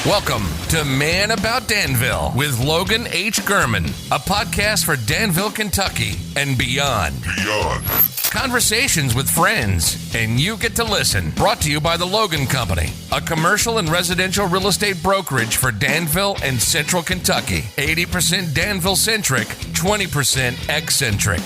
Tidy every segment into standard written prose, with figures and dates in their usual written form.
Welcome to Man About Danville with Logan H. Gurman, a podcast for Danville, Kentucky and beyond. Conversations with friends, and you get to listen. Brought to you by the Logan Company, a commercial and residential real estate brokerage for Danville and Central Kentucky. 80% Danville-centric, 20% eccentric.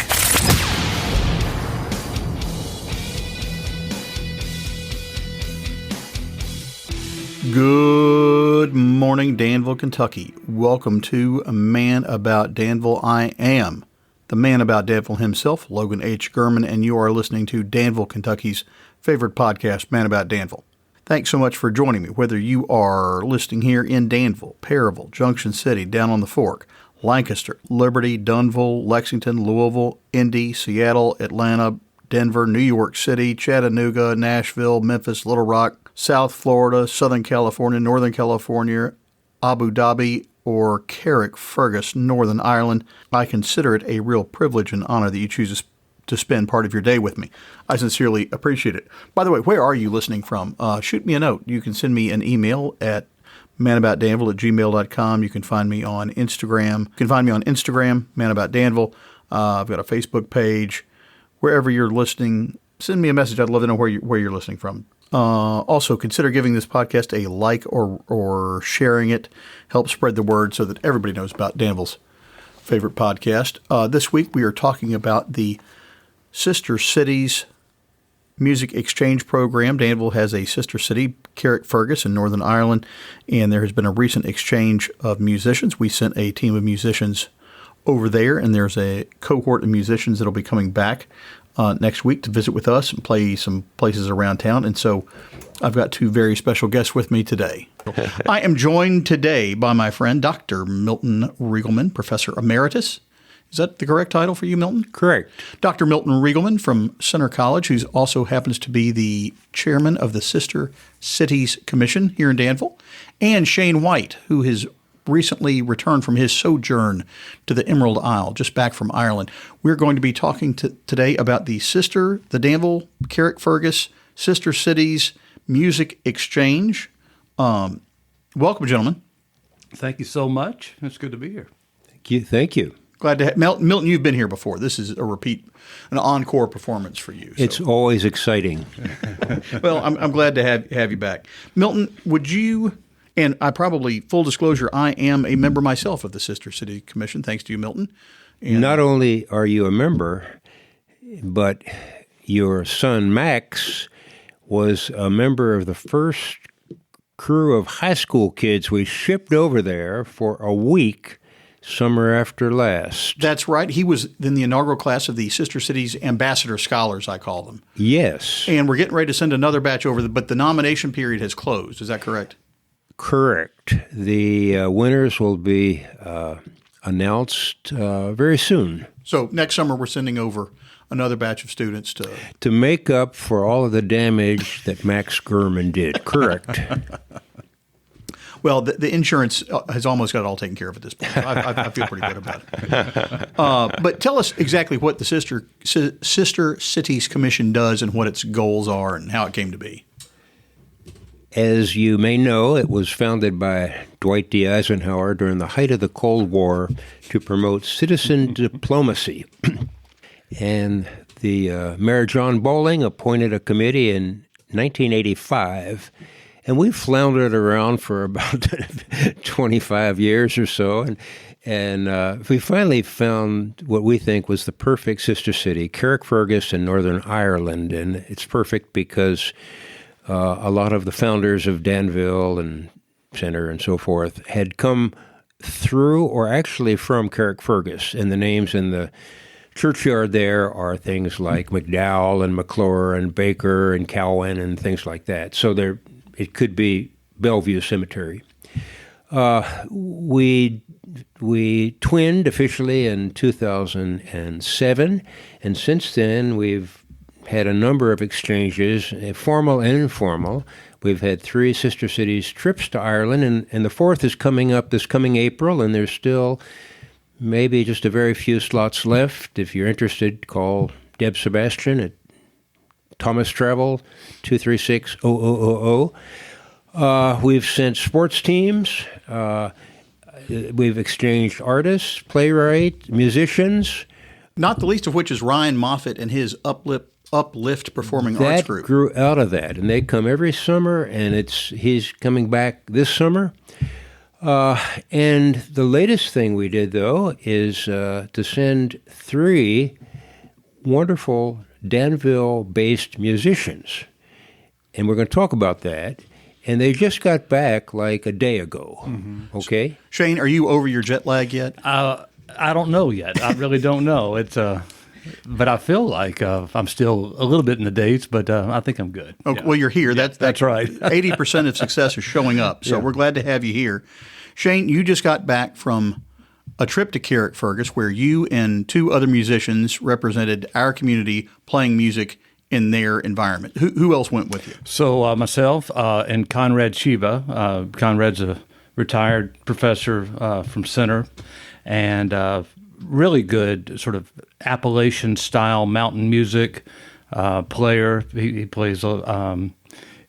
Good morning, Danville, Kentucky. Welcome to Man About Danville. I am the man about Danville himself, Logan H. Gurman, and you are listening to Danville, Kentucky's favorite podcast, Man About Danville. Thanks so much for joining me, whether you are listening here in Danville, Perryville, Junction City, down on the Fork, Lancaster, Liberty, Dunnville, Lexington, Louisville, Indy, Seattle, Atlanta, Denver, New York City, Chattanooga, Nashville, Memphis, Little Rock, South Florida, Southern California, Northern California, Abu Dhabi, or Carrickfergus, Northern Ireland. I consider it a real privilege and honor that you choose to spend part of your day with me. I sincerely appreciate it. By the way, where are you listening from? Shoot me a note. You can send me an email at manaboutdanville@gmail.com. You can find me on Instagram. manaboutdanville. I've got a Facebook page. Wherever you're listening, send me a message. I'd love to know where you're listening from. Also, consider giving this podcast a like or sharing it. Help spread the word so that everybody knows about Danville's favorite podcast. This week, we are talking about the Sister Cities Music Exchange Program. Danville has a sister city, Carrickfergus in Northern Ireland, and there has been a recent exchange of musicians. We sent a team of musicians over there, and there's a cohort of musicians that will be coming back next week to visit with us and play some places around town. And so I've got two very special guests with me today. I am joined today by my friend, Dr. Milton Reigelman, Professor Emeritus. Is that the correct title for you, Milton? Correct. Dr. Milton Reigelman from Center College, who also happens to be the chairman of the Sister Cities Commission here in Danville, and Shane White, who has recently returned from his sojourn to the Emerald Isle, just back from Ireland. We're going to be talking today about the Danville Carrickfergus Sister Cities Music Exchange. Welcome, gentlemen. Thank you so much. It's good to be here. Thank you. Glad to have Milton. You've been here before. This is an encore performance for you. So. It's always exciting. Well, I'm glad to have you back, Milton. Would you? And full disclosure, I am a member myself of the Sister City Commission, thanks to you, Milton. And not only are you a member, but your son, Max, was a member of the first crew of high school kids we shipped over there for a week summer after last. That's right. He was in the inaugural class of the Sister Cities Ambassador Scholars, I call them. Yes. And we're getting ready to send another batch over, but the nomination period has closed. Is that correct? Correct. The winners will be announced very soon. So next summer we're sending over another batch of students to make up for all of the damage that Max Gurman did. Correct. Well, the insurance has almost got it all taken care of at this point. I feel pretty good about it. But tell us exactly what the Sister Cities Commission does and what its goals are and how it came to be. As you may know, it was founded by Dwight D. Eisenhower during the height of the Cold War to promote citizen diplomacy. And the Mayor John Bowling appointed a committee in 1985, and we floundered around for about 25 years or so, and we finally found what we think was the perfect sister city, Carrickfergus in Northern Ireland, and it's perfect because a lot of the founders of Danville and Center and so forth had come through or actually from Carrickfergus, and the names in the churchyard there are things like McDowell and McClure and Baker and Cowan and things like that. So it could be Bellevue Cemetery. We twinned officially in 2007, and since then we've had a number of exchanges, formal and informal. We've had 3 sister cities trips to Ireland, and the 4th is coming up this coming April, and there's still maybe just a very few slots left. If you're interested, call Deb Sebastian at Thomas Travel, 236-0000. We've sent sports teams. We've exchanged artists, playwrights, musicians. Not the least of which is Ryan Moffat and his Uplift Performing Arts Group. That grew out of that, and they come every summer, and he's coming back this summer. And the latest thing we did, though, is to send 3 wonderful Danville-based musicians. And we're going to talk about that. And they just got back like a day ago. Mm-hmm. Okay? Shane, are you over your jet lag yet? I don't know yet. I really don't know. But I feel like I'm still a little bit in the dates, but I think I'm good. Okay, yeah. Well, you're here. That's right. 80% of success is showing up, so we're glad to have you here. Shane, you just got back from a trip to Carrickfergus where you and 2 other musicians represented our community playing music in their environment. Who else went with you? So myself and Conrad Shiva. Conrad's a retired professor from Center and really good sort of Appalachian-style mountain music player. He plays the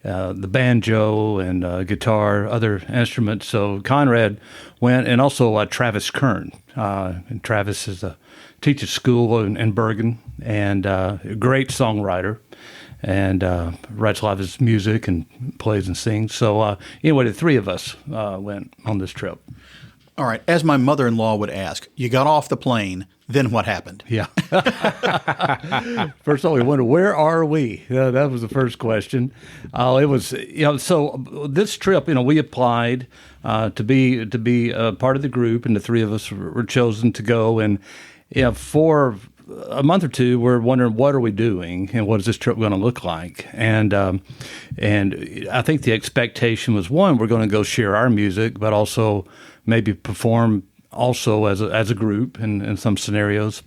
banjo and guitar, other instruments. So Conrad went, and also Travis Kern. And Travis teaches school in Bergen, and a great songwriter, and writes a lot of his music and plays and sings. So anyway, the 3 of us went on this trip. All right. As my mother-in-law would ask, you got off the plane, then what happened? Yeah. First of all, we wondered, where are we? That was the first question. It was, so this trip, we applied to be part of the group, and the 3 of us were chosen to go. And for a month or 2, we're wondering, what are we doing, and what is this trip going to look like? And I think the expectation was, one, we're going to go share our music, but also maybe perform also as a group in some scenarios.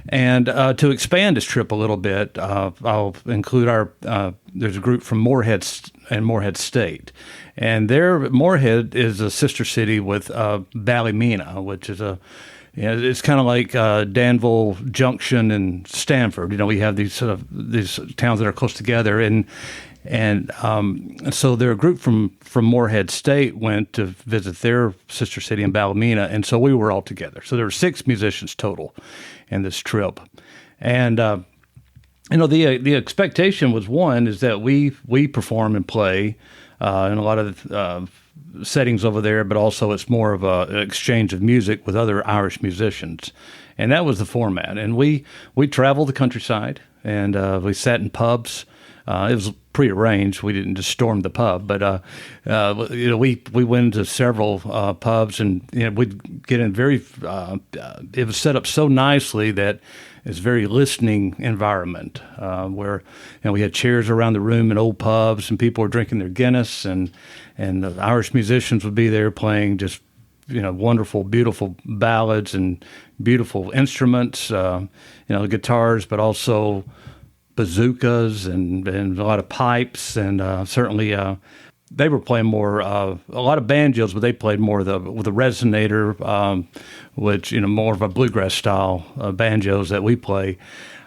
And to expand this trip a little bit, I'll include there's a group from Morehead and Morehead State. And Morehead is a sister city with Ballymena, which is it's kind of like Danville Junction and Stanford. We have these towns that are close together, and so their group from Morehead State went to visit their sister city in Ballymena, and so we were all together. So there were 6 musicians total in this trip, and the expectation was, one, is that we perform and play in a lot of settings over there, but also it's more of an exchange of music with other Irish musicians, and that was the format. And we traveled the countryside, and we sat in pubs. It was prearranged. We didn't just storm the pub, but we went to several pubs, and we'd get in very. It was set up so nicely that it's a very listening environment where we had chairs around the room in old pubs, and people were drinking their Guinness, and the Irish musicians would be there playing just wonderful, beautiful ballads and beautiful instruments, guitars, but also bazookas and a lot of pipes, and certainly they were playing more a lot of banjos, but they played more with a resonator, which more of a bluegrass style banjos that we play.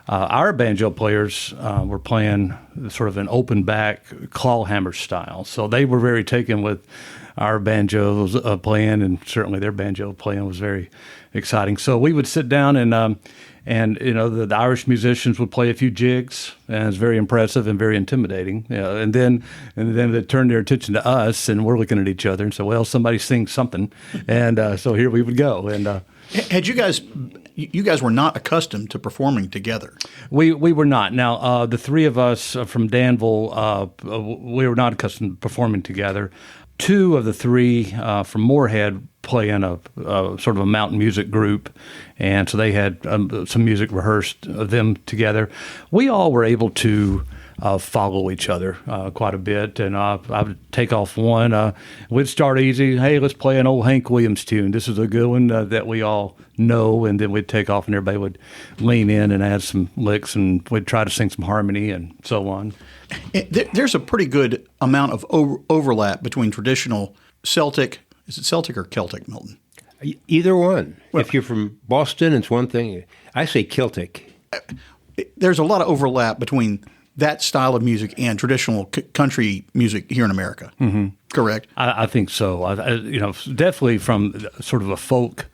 Our banjo players were playing sort of an open back clawhammer style, so they were very taken with our banjos playing, and certainly their banjo playing was very exciting. So we would sit down and the Irish musicians would play a few jigs, and it was very impressive and very intimidating. And then they turned their attention to us, and we're looking at each other and said, "Well, somebody sing something," and so here we would go. And had you guys were not accustomed to performing together? We were not. Now the 3 of us from Danville, we were not accustomed to performing together. 2 of the 3 from Morehead play in a sort of a mountain music group, and so they had some music rehearsed of them together. We all were able to follow each other quite a bit, and I would take off one. We'd start easy. Hey, let's play an old Hank Williams tune. This is a good one that we all know, and then we'd take off, and everybody would lean in and add some licks, and we'd try to sing some harmony and so on. There's a pretty good amount of overlap between traditional Celtic. Is it Celtic or Celtic, Milton? Either one. Well, if you're from Boston, it's one thing. I say Celtic. There's a lot of overlap between that style of music and traditional country music here in America. Mm-hmm. Correct? I think so. Definitely from sort of a folk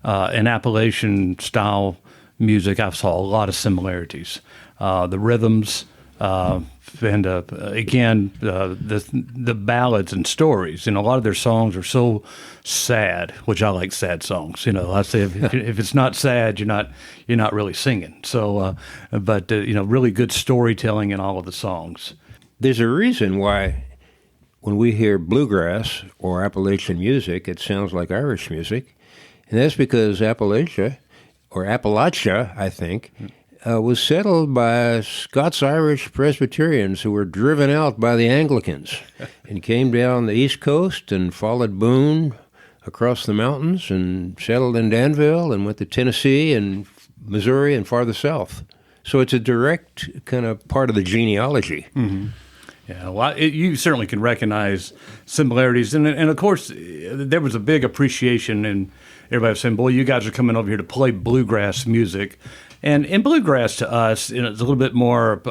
and Appalachian style music, I saw a lot of similarities. The rhythms, and again, the ballads and stories. A lot of their songs are so sad, which I like sad songs. I say if it's not sad, you're not really singing. So, but really good storytelling in all of the songs. There's a reason why when we hear bluegrass or Appalachian music, it sounds like Irish music, and that's because Appalachia, I think, was settled by Scots-Irish Presbyterians who were driven out by the Anglicans and came down the East Coast and followed Boone across the mountains and settled in Danville and went to Tennessee and Missouri and farther south. So it's a direct kind of part of the genealogy. Mm-hmm. Yeah, well, you certainly can recognize similarities. And of course, there was a big appreciation, and everybody was saying, boy, you guys are coming over here to play bluegrass music. And in bluegrass to us, it's a little bit more,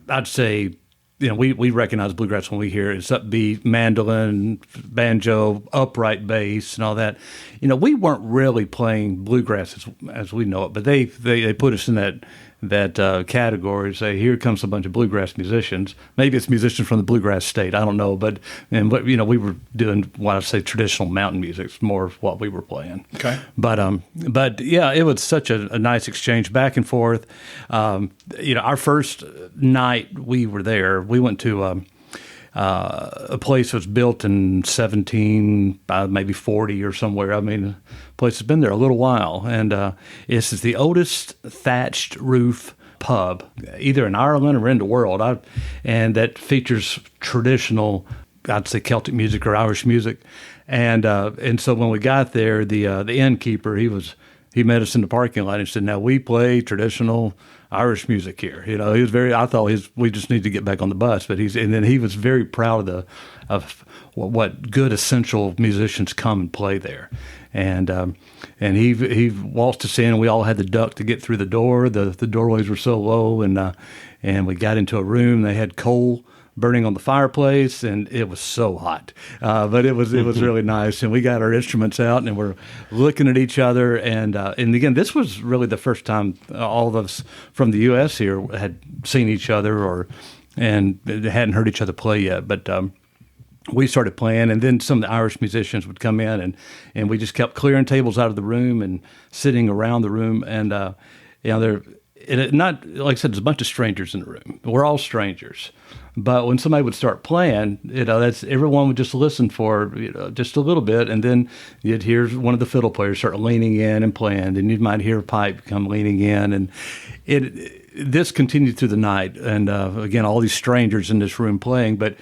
I'd say, we recognize bluegrass when we hear it. It's upbeat, mandolin, banjo, upright bass, and all that. We weren't really playing bluegrass as we know it, but they put us in that category. Say, here comes a bunch of bluegrass musicians. Maybe it's musicians from the bluegrass state. I don't know, but we were doing what I say traditional mountain music. It's more of what we were playing. Okay. But yeah, it was such a nice exchange back and forth. Our first night we were there, we went to a place that was built in maybe 40 or somewhere. I mean, the place has been there a little while, and this is the oldest thatched roof pub, either in Ireland or in the world, and that features traditional, I'd say, Celtic music or Irish music, and so when we got there, the innkeeper, he met us in the parking lot and said, "Now we play traditional Irish music here." He was I thought we just need to get back on the bus, but then he was very proud of what good essential musicians come and play there, and he waltzed us in, and we all had to duck to get through the door. The doorways were so low, and we got into a room. They had coal burning on the fireplace, and it was so hot, but it was really nice. And we got our instruments out, and we're looking at each other. And again, this was really the first time all of us from the U.S. here had seen each other and hadn't heard each other play yet. But we started playing, and then some of the Irish musicians would come in, and we just kept clearing tables out of the room and sitting around the room. And not like I said, there's a bunch of strangers in the room. We're all strangers. But when somebody would start playing, that's everyone would just listen for just a little bit, and then you'd hear one of the fiddle players start leaning in and playing, and you might hear a pipe come leaning in, and this continued through the night. And again, all these strangers in this room playing, but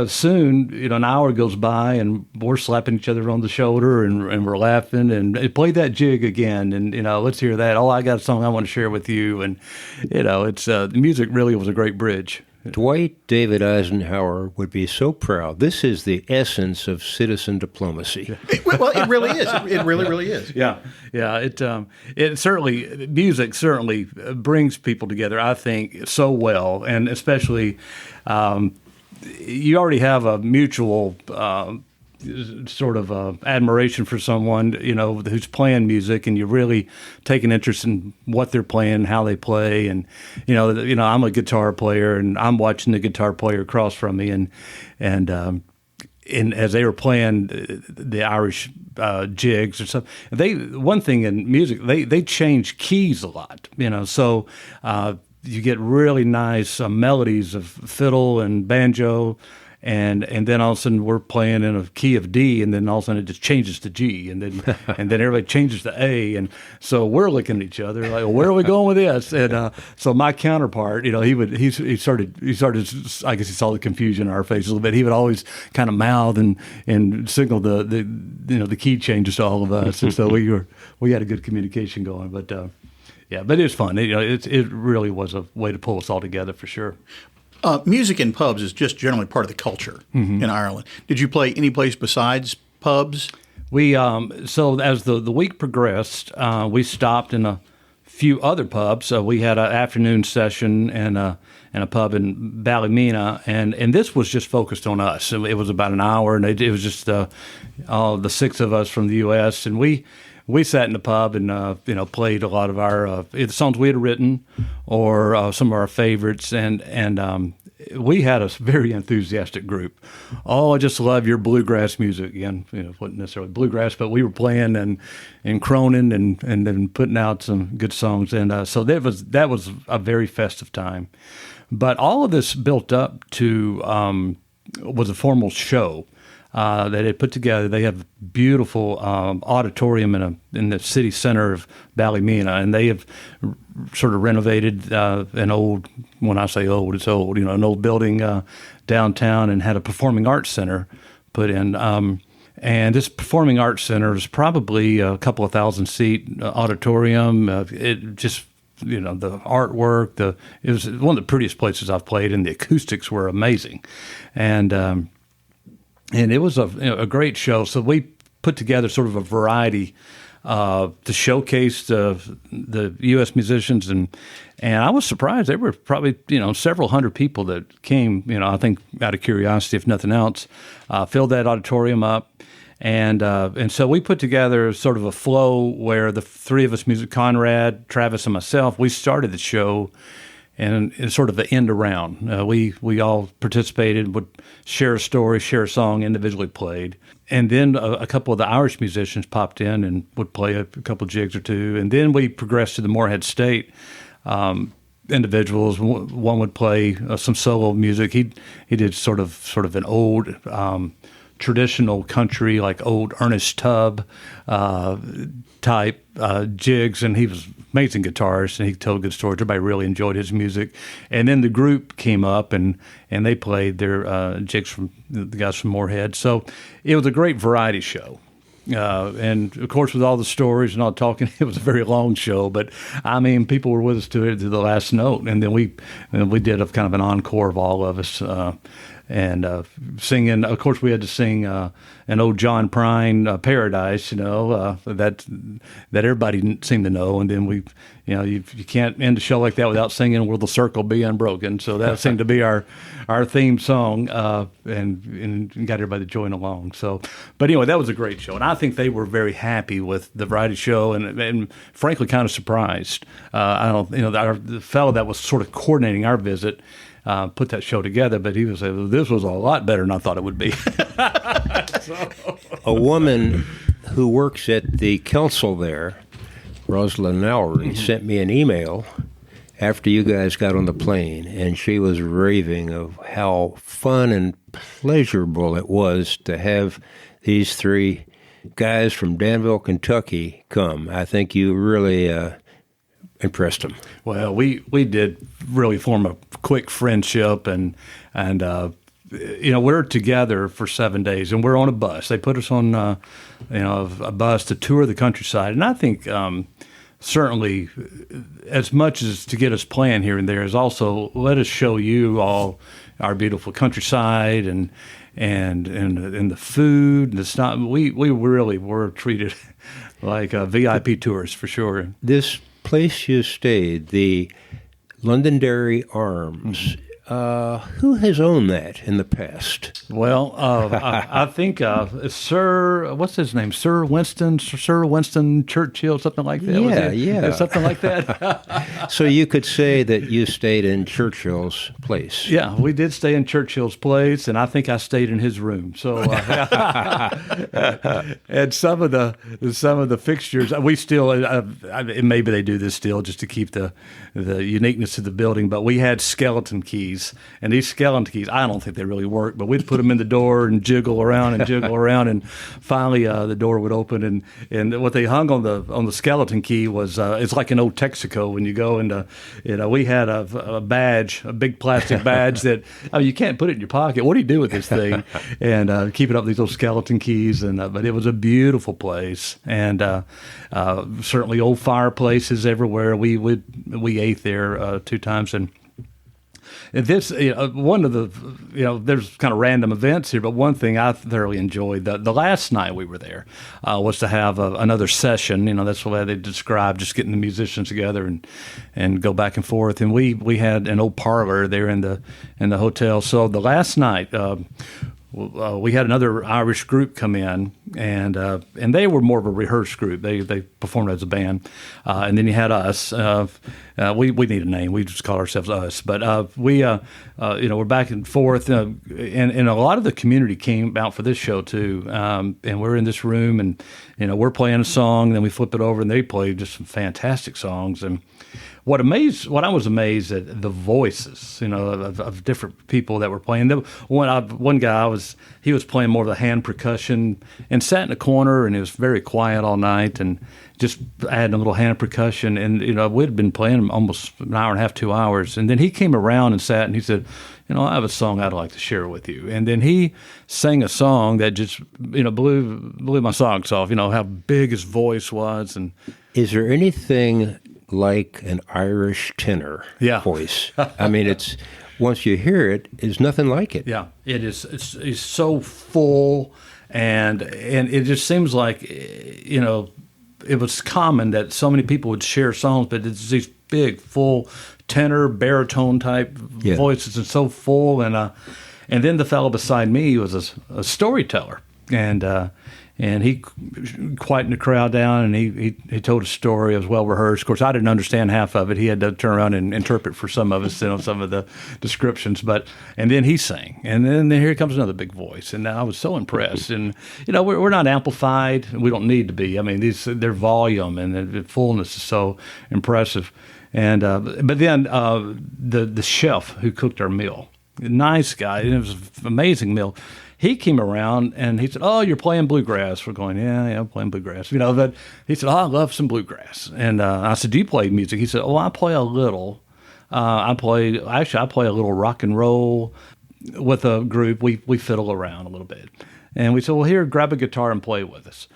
soon an hour goes by, and we're slapping each other on the shoulder, and we're laughing, and play that jig again, and let's hear that. Oh, I got a song I want to share with you, and it's the music really was a great bridge. Dwight David Eisenhower would be so proud. This is the essence of citizen diplomacy. Well, it really is. It really is. Yeah. It certainly, music certainly brings people together, I think, so well, and especially you already have a mutual sort of admiration for someone, who's playing music, and you really take an interest in what they're playing, how they play, and I'm a guitar player, and I'm watching the guitar player across from me, and as they were playing the Irish jigs or something, one thing in music, they change keys a lot, so you get really nice melodies of fiddle and banjo. And then all of a sudden we're playing in a key of D, and then all of a sudden it just changes to G, and then everybody changes to A, and so we're looking at each other like, well, where are we going with this? And so my counterpart, he started. I guess he saw the confusion in our faces a little bit. He would always kind of mouth and signal the key changes to all of us, and so we had a good communication going. But yeah, but it was fun. It really was a way to pull us all together for sure. Music in pubs is just generally part of the culture in Ireland. Did you play any place besides pubs? We so as the week progressed, we stopped in a few other pubs. We had an afternoon session and a pub in Ballymena, and this was just focused on us. It was about an hour, and it was just all the six of us from the U.S. and we sat in the pub and played a lot of our either songs we had written or some of our favorites, and we had a very enthusiastic group. Oh, I just love your bluegrass music. Again, wasn't necessarily bluegrass, but we were playing and croning and then putting out some good songs, and so that was a very festive time. But all of this built up to was a formal show that they put together. They have a beautiful auditorium in the city center of Ballymena, and they have sort of renovated an old, when I say old, it's old, an old building downtown, and had a performing arts center put in. And this performing arts center is probably a couple of 1,000-seat auditorium. It just, the artwork, it was one of the prettiest places I've played, and the acoustics were amazing. And it was a great show. So we put together sort of a variety to showcase the U.S. musicians, and I was surprised. There were probably several hundred people that came. I think out of curiosity, if nothing else, filled that auditorium up. And so we put together sort of a flow where the three of us, Conrad, Travis, and myself, we started the show, and it's sort of the end around. We all participated, would share a story, share a song, individually played. And then a couple of the Irish musicians popped in and would play a couple of jigs or two. And then we progressed to the Morehead State individuals. One would play some solo music. He did sort of an old traditional country, like old Ernest Tubb type jigs, and he was an amazing guitarist, and he told good stories. Everybody really enjoyed his music. And then the group came up, and they played their jigs from the guys from Morehead. So it was a great variety show. And of course, with all the stories and all the talking, it was a very long show. But I mean, people were with us to the last note, and then we did a kind of an encore of all of us. And singing, of course, we had to sing an old John Prine Paradise, that everybody seemed to know. And then you can't end a show like that without singing "Will the Circle Be Unbroken?" So that seemed to be our theme song, and got everybody to join along. So, but anyway, that was a great show, and I think they were very happy with the variety show, and frankly, kind of surprised. The fellow that was sort of coordinating our visit put that show together, but he was saying, this was a lot better than I thought it would be. A woman who works at the council there, Rosalind Lowry, sent me an email after you guys got on the plane, and she was raving of how fun and pleasurable it was to have these three guys from Danville, Kentucky come. I think you really impressed them. Well, we did really form a quick friendship, and we're together for 7 days, and we're on a bus. They put us on a bus to tour the countryside, and I think certainly as much as to get us playing here and there is also let us show you all our beautiful countryside and the food. And it's not we really were treated like VIP tourists for sure. This place you stayed, the Londonderry Arms, who has owned that in the past? Well, I think Sir, what's his name? Sir Winston Churchill, something like that. Yeah. Something like that. So you could say that you stayed in Churchill's place. Yeah, we did stay in Churchill's place, and I think I stayed in his room. So, and some of the fixtures, we still, maybe they do this still just to keep the uniqueness of the building, but we had skeleton keys. And these skeleton keys, I don't think they really work, but we'd put them in the door and jiggle around, and finally the door would open. And what they hung on the skeleton key was it's like an old Texaco when you go into, we had a badge, a big plastic badge that you can't put it in your pocket. What do you do with this thing? And keep it up these little skeleton keys. But it was a beautiful place, and certainly old fireplaces everywhere. We ate there 2 times, and this, one of the, there's kind of random events here, but one thing I thoroughly enjoyed, the last night we were there, was to have another session. That's the way they describe just getting the musicians together and go back and forth. And we had an old parlor there in the hotel. So the last night, we had another Irish group come in, and they were more of a rehearsed group. They performed as a band, and then you had us. We need a name. We just call ourselves Us, but we're back and forth, and a lot of the community came out for this show too. And we're in this room, and we're playing a song, and then we flip it over, and they play just some fantastic songs. And what I was amazed at the voices, of different people that were playing. One guy he was playing more of the hand percussion and sat in a corner, and it was very quiet all night and just adding a little hand percussion. And we'd been playing almost an hour and a half, 2 hours, and then he came around and sat and he said, I have a song I'd like to share with you. And then he sang a song that just blew my socks off. How big his voice was. And is there anything like an Irish tenor voice? I mean, it's once you hear it, it's nothing like it. Yeah, it is. It's so full, and it just seems like it was common that so many people would share songs, but it's these big, full tenor, baritone type voices, and so full. And then the fellow beside me was a storyteller, and he quietened the crowd down, and he told a story. It was well rehearsed. Of course, I didn't understand half of it. He had to turn around and interpret for some of us, some of the descriptions. And then he sang, and then here comes another big voice, and I was so impressed. And we're not amplified. We don't need to be. I mean, their volume and the fullness is so impressive. And but then the chef who cooked our meal, nice guy, and it was an amazing meal. He came around and he said, "Oh, you're playing bluegrass." We're going, "Yeah, I'm playing bluegrass." But he said, "Oh, I love some bluegrass." And I said, "Do you play music?" He said, "Oh, I play a little. I play a little rock and roll with a group. We fiddle around a little bit." And we said, "Well, here, grab a guitar and play with us."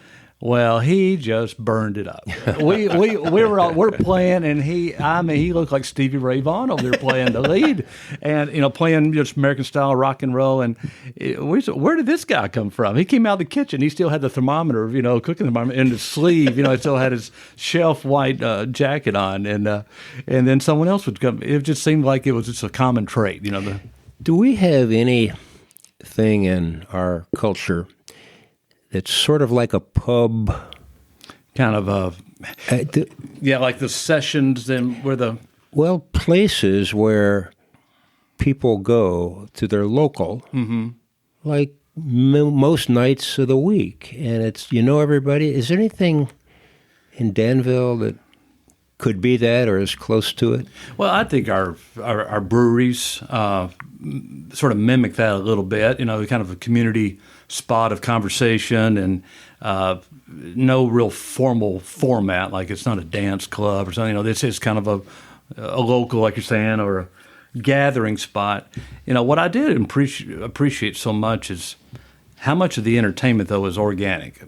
Well, he just burned it up. We're playing, and he looked like Stevie Ray Vaughan over there playing the lead, and playing just American style rock and roll. And we said, where did this guy come from? He came out of the kitchen. He still had the thermometer, cooking thermometer in his sleeve. He still had his shelf white jacket on, and then someone else would come. It just seemed like it was just a common trait. Do we have anything in our culture it's sort of like a pub, kind of like the sessions and where places where people go to their local, like most nights of the week, and it's everybody. Is there anything in Danville that could be that or is close to it? Well, I think our breweries sort of mimic that a little bit. Kind of a community spot of conversation, and no real formal format. Like it's not a dance club or something. This is kind of a local, like you're saying, or a gathering spot. What I did appreciate so much is how much of the entertainment though is organic.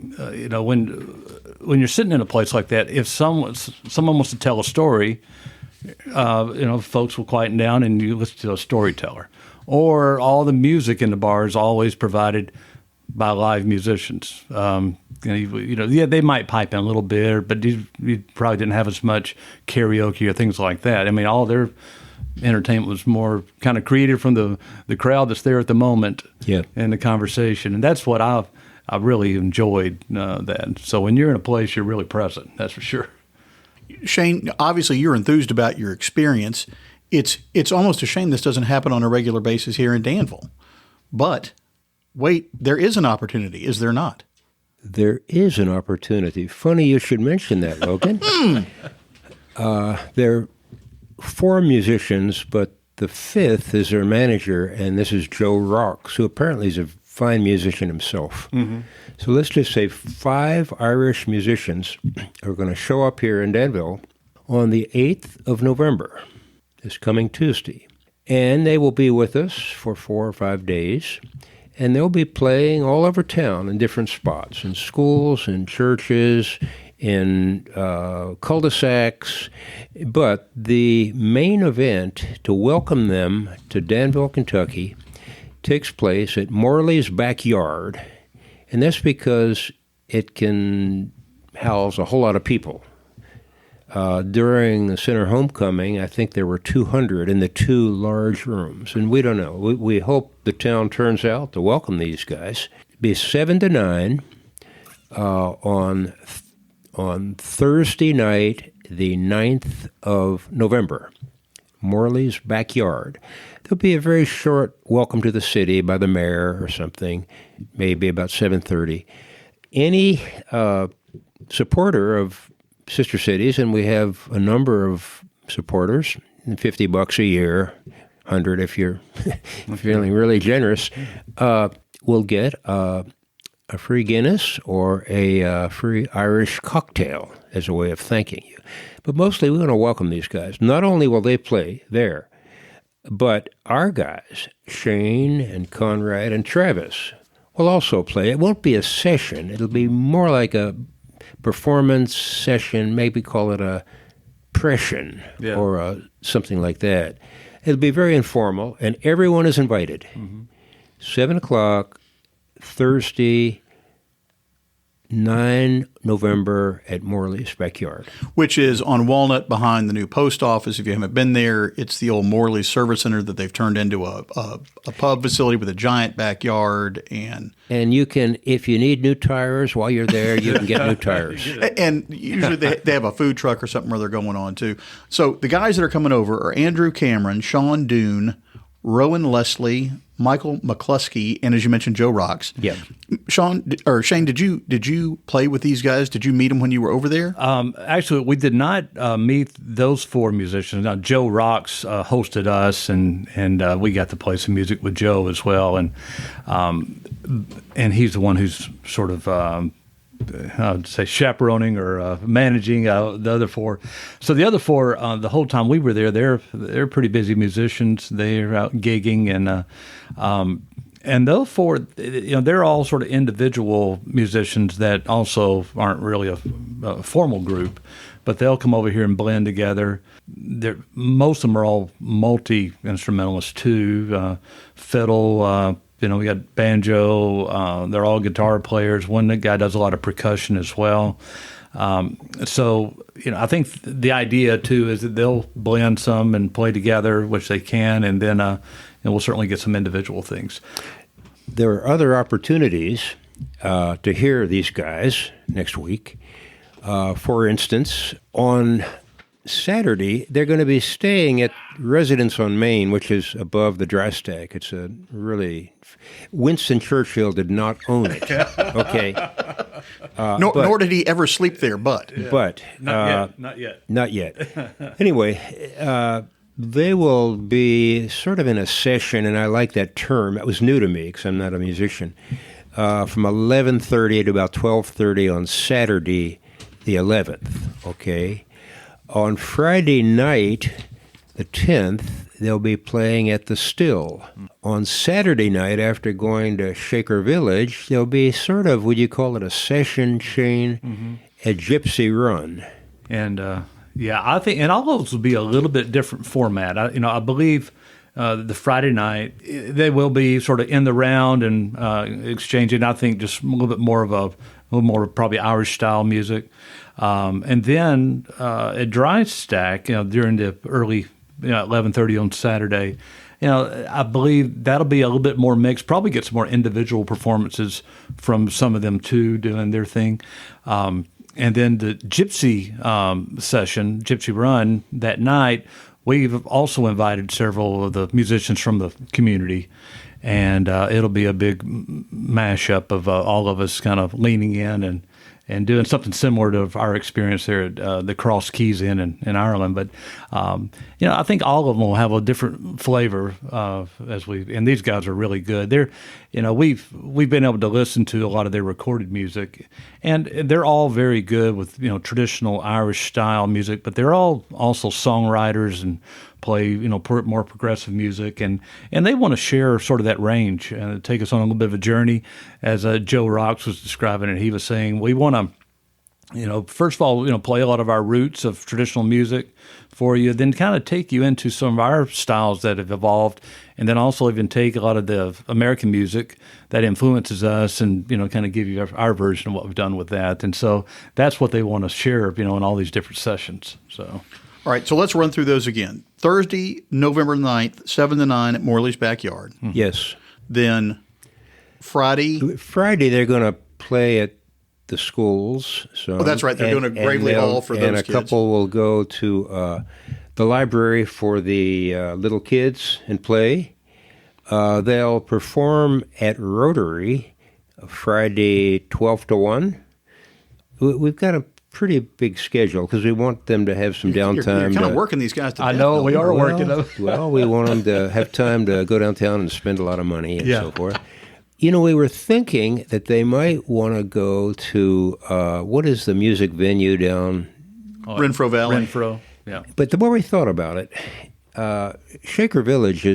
When you're sitting in a place like that, if someone wants to tell a story, folks will quieten down and you listen to a storyteller. Or all the music in the bar is always provided by live musicians. They might pipe in a little bit, but you probably didn't have as much karaoke or things like that. I mean, all their entertainment was more kind of created from the crowd that's there at the moment and the conversation. And that's what I really enjoyed that. So when you're in a place, you're really present, that's for sure. Shane, obviously you're enthused about your experience. It's almost a shame this doesn't happen on a regular basis here in Danville. But wait, there is an opportunity, is there not? There is an opportunity. Funny you should mention that, Logan. There are 4 musicians, but the 5th is their manager, and this is Joe Rocks, who apparently is a fine musician himself. Mm-hmm. So let's just say 5 Irish musicians are going to show up here in Danville on the 8th of November, this coming Tuesday. And they will be with us for 4 or 5 days. And they'll be playing all over town in different spots, in schools, in churches, in cul-de-sacs. But the main event to welcome them to Danville, Kentucky, takes place at Morley's backyard, and that's because it can house a whole lot of people. During the Center Homecoming, I think there were 200 in the 2 large rooms, and we don't know. We hope the town turns out to welcome these guys. It'll be 7 to 9 on Thursday night, the 9th of November, Morley's backyard. There'll be a very short welcome to the city by the mayor or something, maybe about 7:30. Any supporter of Sister Cities, and we have a number of supporters, $50 a year, 100 if you're feeling really generous, will get a free Guinness or a free Irish cocktail as a way of thanking you. But mostly we're going to welcome these guys. Not only will they play there, but our guys, Shane and Conrad and Travis, will also play. It won't be a session. It'll be more like a performance session, maybe call it a pression or something like that. It'll be very informal, and everyone is invited. 7 o'clock, Thursday, 9 November at Morley's backyard. Which is on Walnut behind the new post office. If you haven't been there, it's the old Morley's Service Center that they've turned into a pub facility with a giant backyard. And you can, if you need new tires while you're there, you can get new tires. And usually they have a food truck or something where they're going on too. So the guys that are coming over are Andrew Cameron, Sean Doon, Rowan Leslie, Michael McCluskey, and as you mentioned, Joe Rocks. Yeah. Shane, did you play with these guys? Did you meet them when you were over there? Actually, we did not meet those 4 musicians. Now, Joe Rocks hosted us, and we got to play some music with Joe as well. And he's the one who's sort of I'd say chaperoning or managing the other 4. So the other 4, the whole time we were there, they're pretty busy musicians. They're out gigging, and those 4, they're all sort of individual musicians that also aren't really a formal group, but they'll come over here and blend together. Most of them are all multi-instrumentalists too, fiddle. We got banjo. They're all guitar players. One guy does a lot of percussion as well. So I think the idea too is that they'll blend some and play together, which they can, and then we'll certainly get some individual things. There are other opportunities to hear these guys next week. For instance, on Saturday, they're going to be staying at Residence on Main, which is above the dry stack. It's a really... Winston Churchill did not own it, okay? Nor did he ever sleep there, but... Not yet. Anyway, they will be sort of in a session, and I like that term. That was new to me because I'm not a musician. From 11:30 to about 12:30 on Saturday, the 11th, okay? On Friday night, the 10th, they'll be playing at the Still. On Saturday night, after going to Shaker Village, there'll be sort of, would you call it a session, Shane, at Gypsy Run. And, I think, and all those will be a little bit different format. I believe the Friday night, they will be sort of in the round and exchanging, I think, just a little more probably Irish-style music. And then at Dry Stack, during the early 11:30 on Saturday, I believe that'll be a little bit more mixed. Probably get some more individual performances from some of them too, doing their thing. And then the Gypsy session, Gypsy Run that night, we've also invited several of the musicians from the community. And it'll be a big mashup of all of us kind of leaning in and doing something similar to our experience there at the Cross Keys Inn in Ireland. But, I think all of them will have a different flavor and these guys are really good. They're, we've been able to listen to a lot of their recorded music, and they're all very good with, traditional Irish style music, but they're all also songwriters and play, more progressive music, and they want to share sort of that range and take us on a little bit of a journey. As Joe Rocks was describing it, he was saying, we want first of all, play a lot of our roots of traditional music for you, then kind of take you into some of our styles that have evolved, and then also even take a lot of the American music that influences us and, kind of give you our version of what we've done with that. And so that's what they want to share, in all these different sessions. So, all right, so let's run through those again. Thursday, November 9th, 7 to 9 at Morley's Backyard. Mm-hmm. Yes. Then Friday, they're going to play at the schools. So, that's right. They're doing a Gravely Hall for those kids. And a couple will go to the library for the little kids and play. They'll perform at Rotary Friday 12 to 1. We've got a pretty big schedule because we want them to have some downtime. You're kind of working these guys to death. I know, we are working them. Well, we want them to have time to go downtown and spend a lot of money and so forth. We were thinking that they might want to go to, what is the music venue down? Renfro Valley. Renfro, yeah. But the more we thought about it, Shaker Village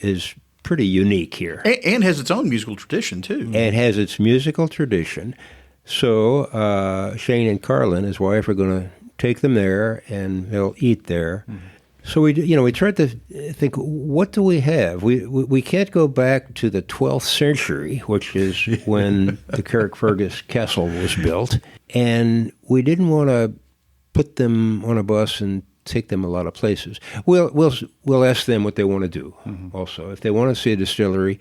is pretty unique here. And has its own musical tradition, too. And has its musical tradition. So Shane and Carlin, his wife, are going to take them there, and they'll eat there. Mm-hmm. So we tried to think, what do we have? We can't go back to the 12th century, which is when the Carrickfergus Castle was built, and we didn't want to put them on a bus and take them a lot of places. We'll ask them what they want to do. Mm-hmm. Also, if they want to see a distillery.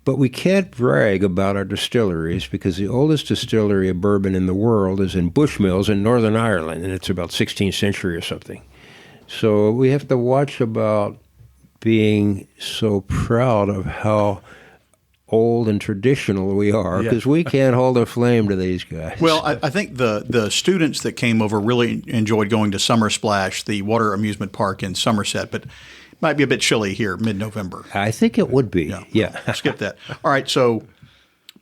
But we can't brag about our distilleries because the oldest distillery of bourbon in the world is in Bushmills in Northern Ireland, and it's about 16th century or something. So we have to watch about being so proud of how old and traditional we are because we can't hold a flame to these guys. Well, I think the students that came over really enjoyed going to Summer Splash, the water amusement park in Somerset, but it might be a bit chilly here mid-November. I think it would be, yeah. Skip that. All right, so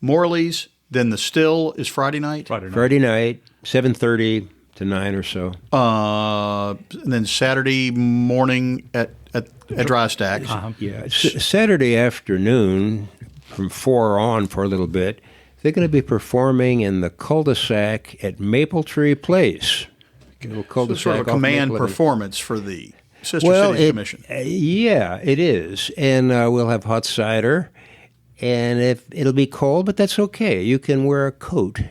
Morley's, then the Still is Friday night? Friday night, 7:30 to 9 or so. And then Saturday morning at Dry Stacks. Uh-huh. Yeah, Saturday afternoon from 4 on for a little bit, they're going to be performing in the cul-de-sac at Maple Tree Place. So sort of a command performance for the Sister Cities Commission. Yeah, it is. And we'll have hot cider. And it'll be cold, but that's okay. You can wear a coat.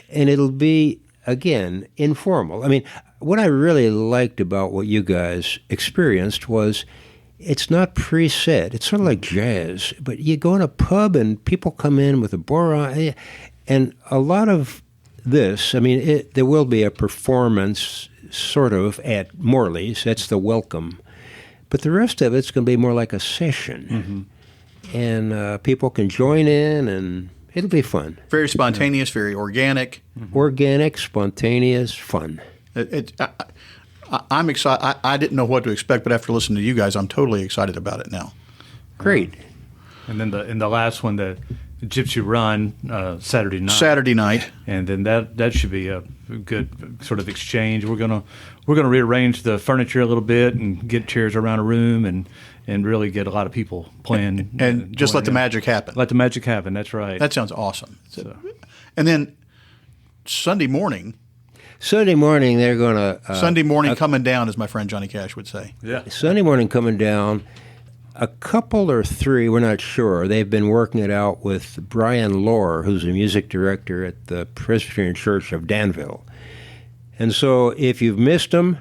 And it'll be, again, informal. I mean, what I really liked about what you guys experienced was it's not preset. It's sort of like jazz. But you go in a pub and people come in with a boron. And a lot of this, I mean, there will be a performance sort of at Morley's. That's the welcome. But the rest of it's going to be more like a session. Mm-hmm. And people can join in, and it'll be fun. Very spontaneous, very organic. Mm-hmm. Organic, spontaneous, fun. I'm excited. I didn't know what to expect, but after listening to you guys, I'm totally excited about it now. Great. And then the last one, the Gypsy Run, Saturday night. And then that should be a good sort of exchange. We're gonna rearrange the furniture a little bit and get chairs around a room and really get a lot of people playing. And just let the magic happen. Let the magic happen. That's right. That sounds awesome. So. And then Sunday morning, they're going to... Sunday morning coming down, as my friend Johnny Cash would say. Yeah. Sunday morning coming down, a couple or three, we're not sure. They've been working it out with Brian Lohr, who's a music director at the Presbyterian Church of Danville. And so if you've missed them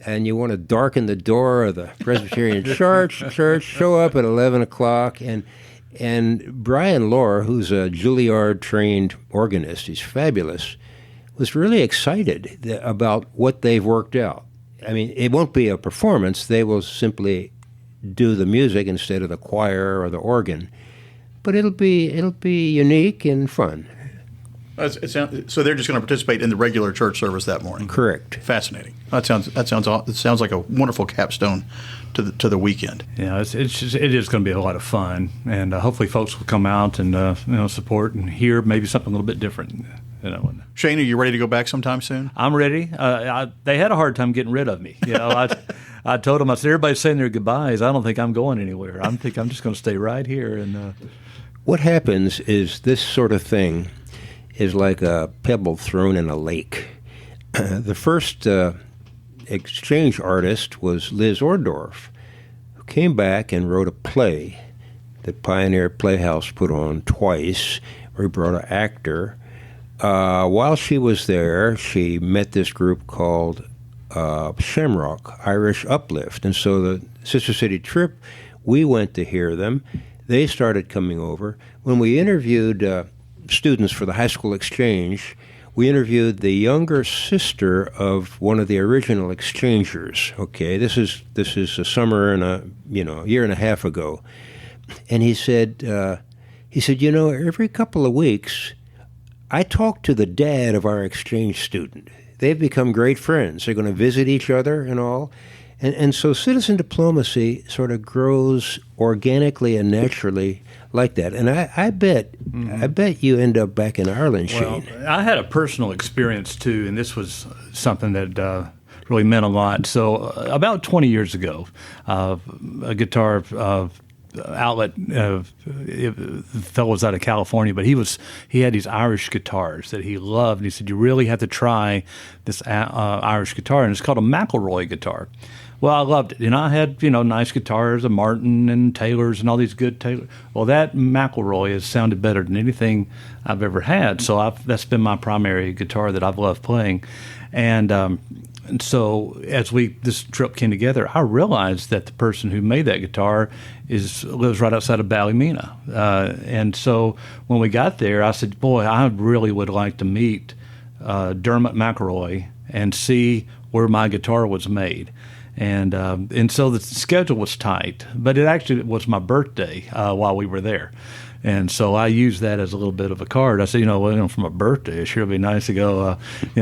and you want to darken the door of the Presbyterian church, show up at 11 o'clock. And Brian Lohr, who's a Juilliard-trained organist, he's fabulous, was really excited about what they've worked out. I mean, it won't be a performance. They will simply do the music instead of the choir or the organ. But it'll be unique and fun. So they're just going to participate in the regular church service that morning. Correct. Fascinating. It sounds like a wonderful capstone to the weekend. Yeah, it is going to be a lot of fun, and hopefully folks will come out and support and hear maybe something a little bit different. Shane, are you ready to go back sometime soon? I'm ready. They had a hard time getting rid of me. I told them, I said, everybody's saying their goodbyes. I don't think I'm going anywhere. I think I'm just going to stay right here. And what happens is this sort of thing is like a pebble thrown in a lake. The first exchange artist was Liz Ordorff, who came back and wrote a play that Pioneer Playhouse put on twice, where he brought an actor. While she was there, she met this group called Shamrock, Irish Uplift. And so the Sister City trip, we went to hear them. They started coming over. When we interviewed students for the high school exchange, we interviewed the younger sister of one of the original exchangers. Okay, this is a summer and a year and a half ago, and he said, every couple of weeks, I talk to the dad of our exchange student. They've become great friends. They're going to visit each other and all. And so citizen diplomacy sort of grows organically and naturally like that. And I bet you end up back in Ireland, Shane. Well, I had a personal experience, too, and this was something that really meant a lot. So about 20 years ago, a guitar outlet the fellow was out of California, but he had these Irish guitars that he loved. And he said, you really have to try this Irish guitar, and it's called a McElroy guitar. Well, I loved it. And I had, nice guitars, a Martin and Taylors and all these good Taylor. Well, that McElroy has sounded better than anything I've ever had. So that's been my primary guitar that I've loved playing. And so as this trip came together, I realized that the person who made that guitar lives right outside of Ballymena. And so when we got there, I said, boy, I really would like to meet Dermot McElroy and see where my guitar was made. And so the schedule was tight, but it actually was my birthday while we were there. And so I used that as a little bit of a card. I said, for my birthday, it sure would be nice to go,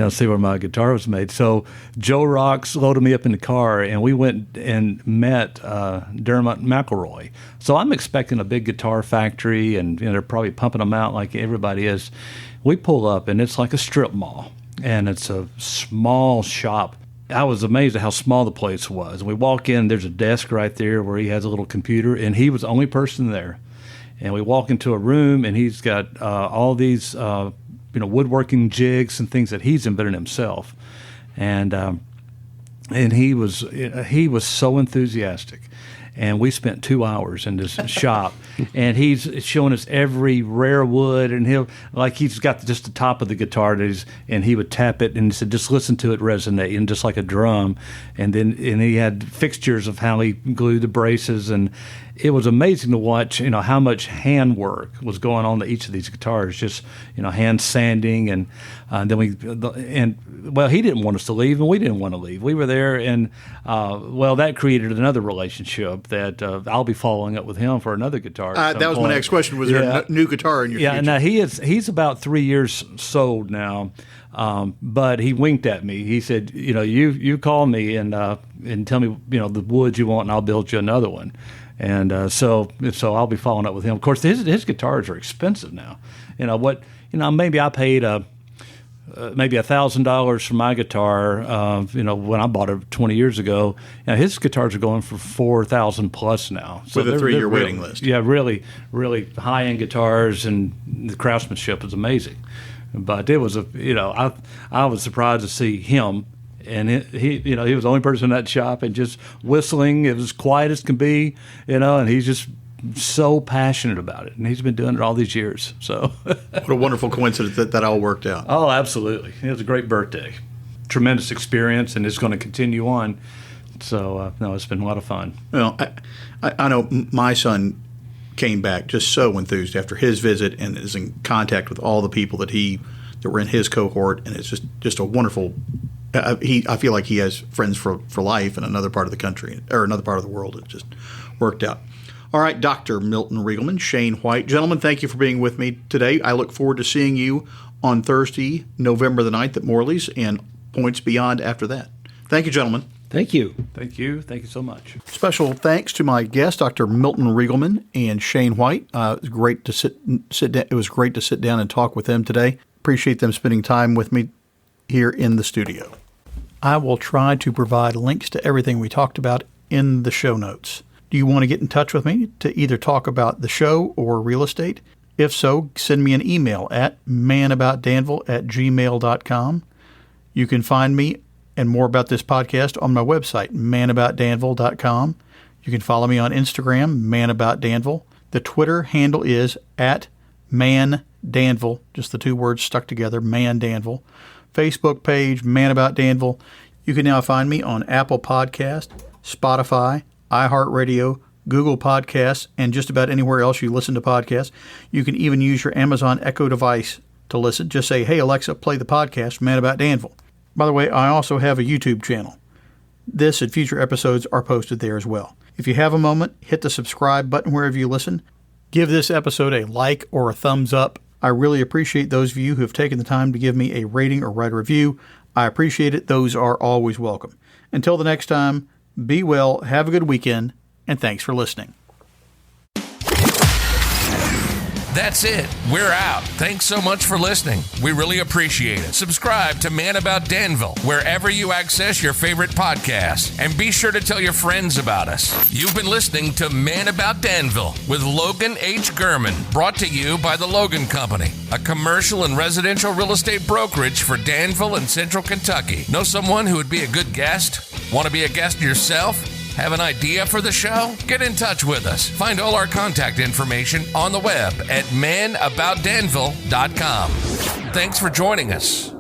see where my guitar was made. So Joe Rocks loaded me up in the car, and we went and met Dermot McElroy. So I'm expecting a big guitar factory, and they're probably pumping them out like everybody is. We pull up, and it's like a strip mall, and it's a small shop. I was amazed at how small the place was. We walk in, there's a desk right there where he has a little computer, and he was the only person there. And we walk into a room, and he's got all these, woodworking jigs and things that he's invented himself. And he was so enthusiastic. And we spent 2 hours in this shop, and he's showing us every rare wood, and he's got just the top of the guitar, and he would tap it, and he said, just listen to it resonate, and just like a drum. And he had fixtures of how he glued the braces, and it was amazing to watch, how much hand work was going on to each of these guitars, just, hand sanding, and he didn't want us to leave, and we didn't want to leave. We were there, and that created another relationship that I'll be following up with him for another guitar. That was my next question. Was there a new guitar in your future? Yeah, now he's about 3 years sold now, but he winked at me. He said, you call me and tell me, the wood you want, and I'll build you another one. And so I'll be following up with him. Of course, his guitars are expensive now. Maybe I paid maybe $1,000 for my guitar. When I bought it 20 years ago, his guitars are going for $4,000 plus now. So with a 3-year waiting list. Yeah, really, really high end guitars, and the craftsmanship is amazing. But it was I was surprised to see him. And he was the only person in that shop, and just whistling. It was as quiet as can be, and he's just so passionate about it. And he's been doing it all these years. So what a wonderful coincidence that all worked out. Oh, absolutely. It was a great birthday. Tremendous experience, and it's going to continue on. So, it's been a lot of fun. Well, I know my son came back just so enthused after his visit, and is in contact with all the people that were in his cohort, and it's just a wonderful. I feel like he has friends for life in another part of the country or another part of the world. It just worked out. All right, Dr. Milton Reigelman, Shane White. Gentlemen, thank you for being with me today. I look forward to seeing you on Thursday, November the 9th at Morley's, and Points Beyond after that. Thank you, gentlemen. Thank you. Thank you. Thank you so much. Special thanks to my guests, Dr. Milton Reigelman and Shane White. It was great to sit down. It was great to sit down and talk with them today. Appreciate them spending time with me here in the studio. I will try to provide links to everything we talked about in the show notes. Do you want to get in touch with me to either talk about the show or real estate? If so, send me an email at manaboutdanville@gmail.com. You can find me and more about this podcast on my website, manaboutdanville.com. You can follow me on Instagram, manaboutdanville. The Twitter handle is @mandanville, just the two words stuck together, mandanville. Facebook page, Man About Danville. You can now find me on Apple Podcast, Spotify, iHeartRadio, Google Podcasts, and just about anywhere else you listen to podcasts. You can even use your Amazon Echo device to listen. Just say, hey, Alexa, play the podcast, Man About Danville. By the way, I also have a YouTube channel. This and future episodes are posted there as well. If you have a moment, hit the subscribe button wherever you listen. Give this episode a like or a thumbs up. I really appreciate those of you who have taken the time to give me a rating or write a review. I appreciate it. Those are always welcome. Until the next time, be well, have a good weekend, and thanks for listening. That's it. We're out. Thanks so much for listening. We really appreciate it. Subscribe to Man About Danville wherever you access your favorite podcasts, and be sure to tell your friends about us. You've been listening to Man About Danville with Logan H. Gurman, brought to you by the Logan Company, a commercial and residential real estate brokerage for Danville and Central Kentucky. Know someone who would be a good guest? Want to be a guest yourself? Have an idea for the show? Get in touch with us. Find all our contact information on the web at manaboutdanville.com. Thanks for joining us.